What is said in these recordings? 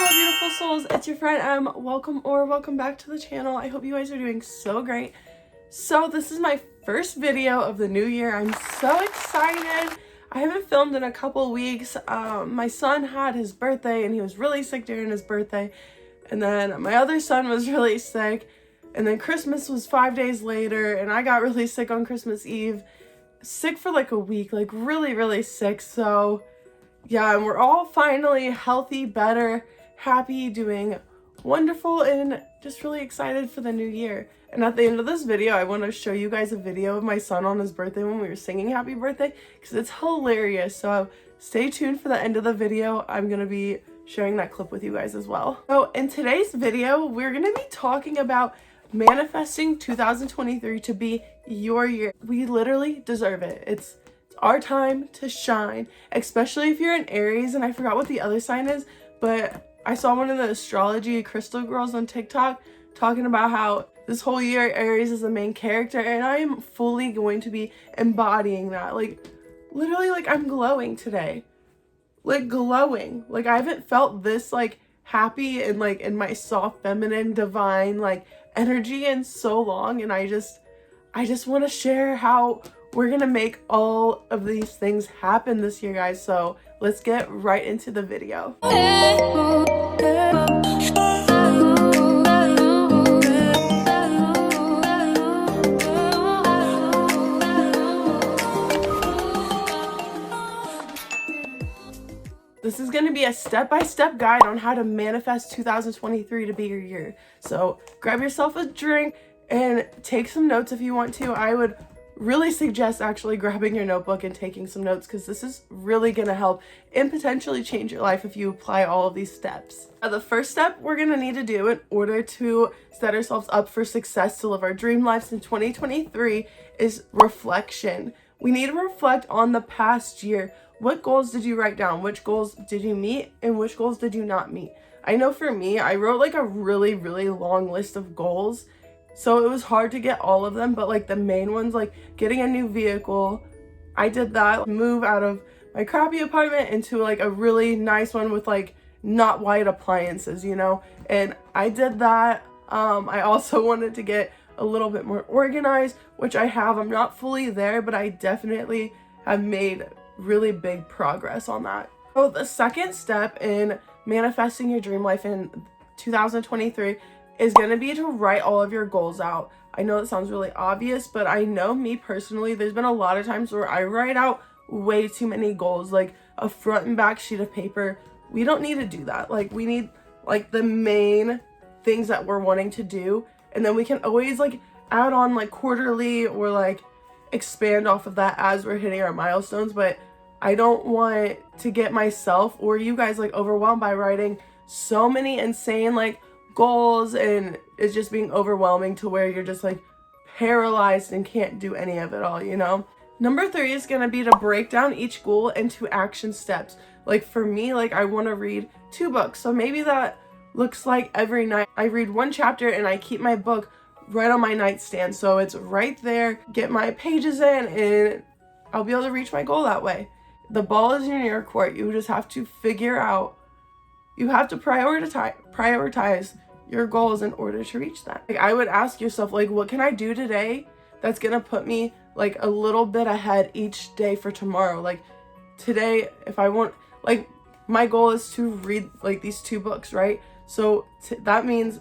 Hello beautiful souls, it's your friend Em. Welcome back to the channel. I hope you guys are doing so great. So this is my first video of the new year. I'm so excited. I haven't filmed in a couple weeks. My son had his birthday and he was really sick during his birthday, and then my other son was really sick, and then Christmas was 5 days later and I got really sick on Christmas Eve. Sick for like a week, like really sick. So yeah, and we're all finally healthy, better, happy, doing wonderful, and just really excited for the new year. And at the end of this video, I want to show you guys a video of my son on his birthday when we were singing happy birthday, because it's hilarious. So stay tuned for the end of the video. I'm going to be sharing that clip with you guys as well. So in today's video, we're going to be talking about manifesting 2023 to be your year. We literally deserve it. It's our time to shine, especially if you're an Aries. And I forgot what the other sign is, but I saw one of the astrology crystal girls on TikTok talking about how this whole year Aries is the main character, and I am fully going to be embodying that. Like literally, like I'm glowing today, like glowing. Like I haven't felt this like happy and like in my soft feminine divine like energy in so long, and I just want to share how we're gonna make all of these things happen this year, guys. So let's get right into the video. This is going to be a step-by-step guide on how to manifest 2023 to be your year. So grab yourself a drink and take some notes if you want to. I would really suggest actually grabbing your notebook and taking some notes, because this is really going to help and potentially change your life if you apply all of these steps. The first step we're going to need to do in order to set ourselves up for success to live our dream lives in 2023 is reflection. We need to reflect on the past year. What goals did you write down? Which goals did you meet and which goals did you not meet? I know for me, I wrote like a really long list of goals. So it was hard to get all of them, but like the main ones, like getting a new vehicle, I did that. Move out of my crappy apartment into like a really nice one with like not white appliances, you know? And I did that. I also wanted to get a little bit more organized, which I have. I'm not fully there, but I definitely have made really big progress on that. So the second step in manifesting your dream life in 2023 is going to be to write all of your goals out. I know it sounds really obvious, but I know me personally, there's been a lot of times where I write out way too many goals, like a front and back sheet of paper. We don't need to do that. Like we need like the main things that we're wanting to do, and then we can always like add on like quarterly or like expand off of that as we're hitting our milestones. But I don't want to get myself or you guys like overwhelmed by writing so many insane like goals, and it's just being overwhelming to where you're just like paralyzed and can't do any of it all, you know? Number 3 is going to be to break down each goal into action steps. Like for me, like I want to read 2 books. So maybe that looks like every night I read 1 chapter and I keep my book right on my nightstand, so it's right there. Get my pages in and I'll be able to reach my goal that way. The ball is in your court. You just have to figure out, you have to prioritize your goals in order to reach that. Like I would ask yourself, like, what can I do today that's gonna put me like a little bit ahead each day for tomorrow? Like today, if I want, like my goal is to read like these 2 books, right? So that means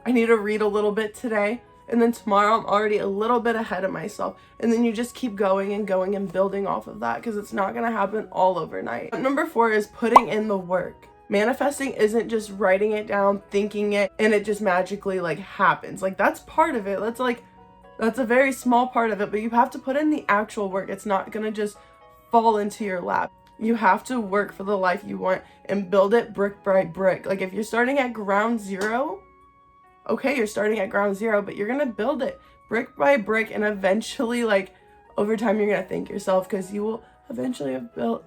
I need to read a little bit today, and then tomorrow I'm already a little bit ahead of myself. And then you just keep going and building off of that, because it's not gonna happen all overnight. Number 4 is putting in the work. Manifesting isn't just writing it down, thinking it, and it just magically like happens. Like that's part of it. That's a very small part of it, but you have to put in the actual work. It's not gonna just fall into your lap. You have to work for the life you want and build it brick by brick. Like if you're starting at ground zero, okay, you're starting at ground zero, but you're gonna build it brick by brick, and eventually like over time you're gonna thank yourself, because you will eventually have built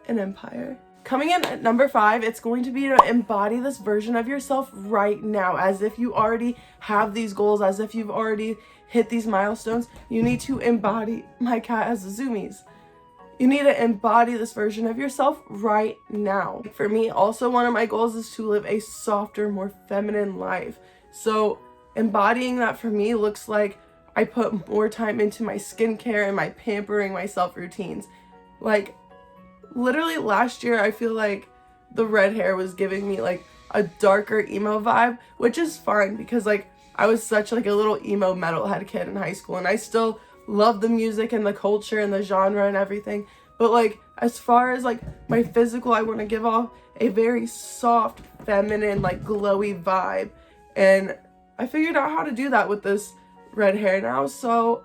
an empire. Coming in at number 5, it's going to be to embody this version of yourself right now, as if you already have these goals, as if you've already hit these milestones. You need to embody, my cat has the zoomies. You need to embody this version of yourself right now. For me, also one of my goals is to live a softer, more feminine life. So embodying that for me looks like I put more time into my skincare and my pampering myself routines. Like literally last year, I feel like the red hair was giving me like a darker emo vibe, which is fine because like I was such like a little emo metalhead kid in high school, and I still love the music and the culture and the genre and everything. But like as far as like my physical, I want to give off a very soft, feminine, like glowy vibe. And I figured out how to do that with this red hair now. So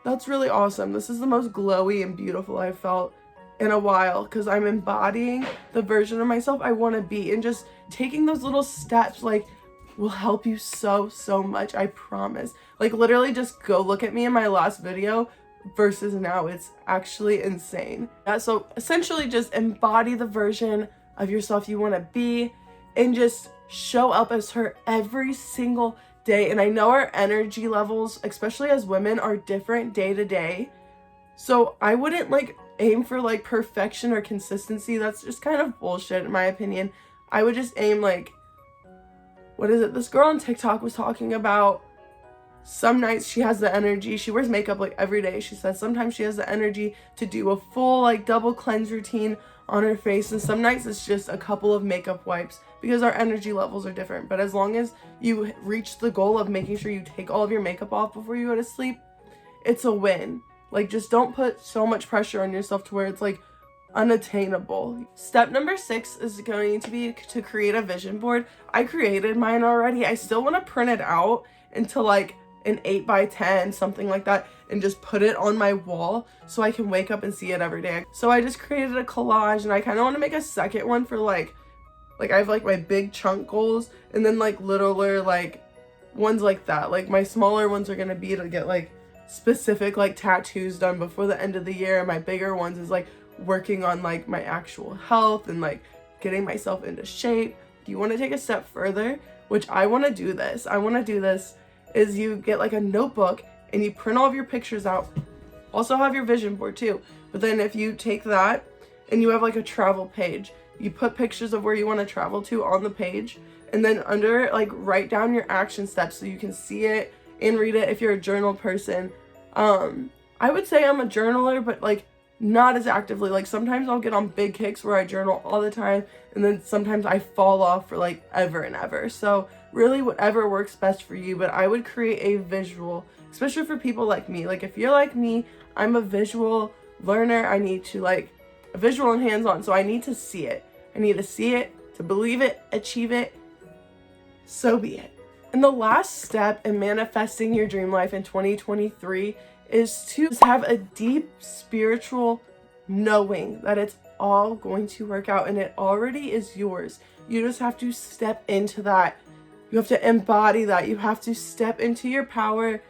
that's really awesome. This is the most glowy and beautiful I've felt in a while because I'm embodying the version of myself I want to be, and just taking those little steps like will help you so much, I promise. Like literally just go look at me in my last video versus now. It's actually insane. Yeah, so essentially just embody the version of yourself you want to be and just show up as her every single day. And I know our energy levels, especially as women, are different day to day. So I wouldn't like aim for like perfection or consistency. That's just kind of bullshit in my opinion. I would just aim like, what is it? This girl on TikTok was talking about some nights she has the energy. She wears makeup like every day. She says sometimes she has the energy to do a full like double cleanse routine on her face, and some nights it's just a couple of makeup wipes because our energy levels are different. But as long as you reach the goal of making sure you take all of your makeup off before you go to sleep, it's a win. Like just don't put so much pressure on yourself to where it's like unattainable. Step number 6 is going to be to create a vision board. I created mine already. I still want to print it out into like an 8x10, something like that, and just put it on my wall so I can wake up and see it every day. So I just created a collage, and I kind of want to make a second one for like I have like my big chunk goals, and then like littler like ones like that. Like my smaller ones are going to be to get like specific like tattoos done before the end of the year, and my bigger ones is like working on like my actual health and like getting myself into shape. Do you want to take a step further? Which I want to do this. Is you get like a notebook and you print all of your pictures out. Also have your vision board too. But then if you take that and you have like a travel page, you put pictures of where you want to travel to on the page, and then under it like write down your action steps so you can see it and read it if you're a journal person. I would say I'm a journaler, but like not as actively. Like sometimes I'll get on big kicks where I journal all the time, and then sometimes I fall off for like ever and ever. So really whatever works best for you, but I would create a visual, especially for people like me. Like if you're like me, I'm a visual learner. I need to like a visual and hands-on, so I need to see it. I need to see it to believe it, achieve it. So be it. And the last step in manifesting your dream life in 2023 is to have a deep spiritual knowing that it's all going to work out and it already is yours. You just have to step into that. You have to embody that. You have to step into your power,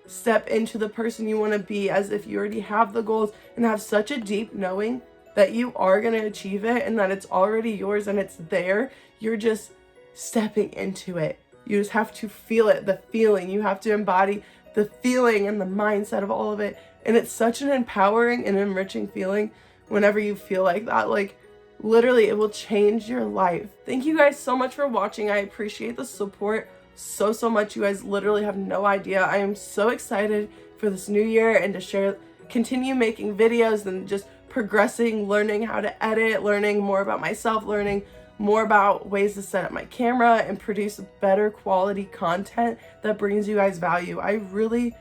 step into the person you want to be as if you already have the goals, and have such a deep knowing that you are going to achieve it and that it's already yours and it's there. You're just stepping into it. You just have to feel it, the feeling. You have to embody the feeling and the mindset of all of it. And it's such an empowering and enriching feeling whenever you feel like that. Like literally it will change your life. Thank you guys so much for watching. I appreciate the support so much. You guys literally have no idea. I am so excited for this new year and to continue making videos and just progressing, learning how to edit, learning more about myself, learning more about ways to set up my camera and produce better quality content that brings you guys value. I really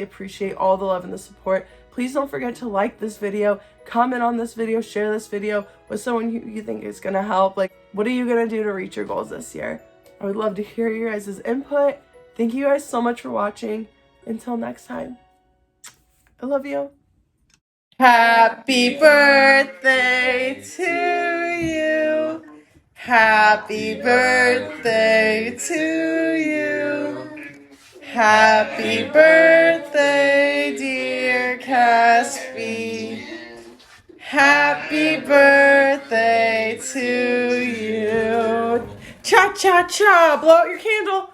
appreciate all the love and the support. Please don't forget to like this video, comment on this video, share this video with someone you think is gonna help. Like, what are you gonna do to reach your goals this year? I would love to hear your guys' input. Thank you guys so much for watching. Until next time, I love you. Happy birthday to you. Happy birthday to you. Happy birthday, dear Caspi. Happy birthday to you. Cha cha cha. Blow out your candle.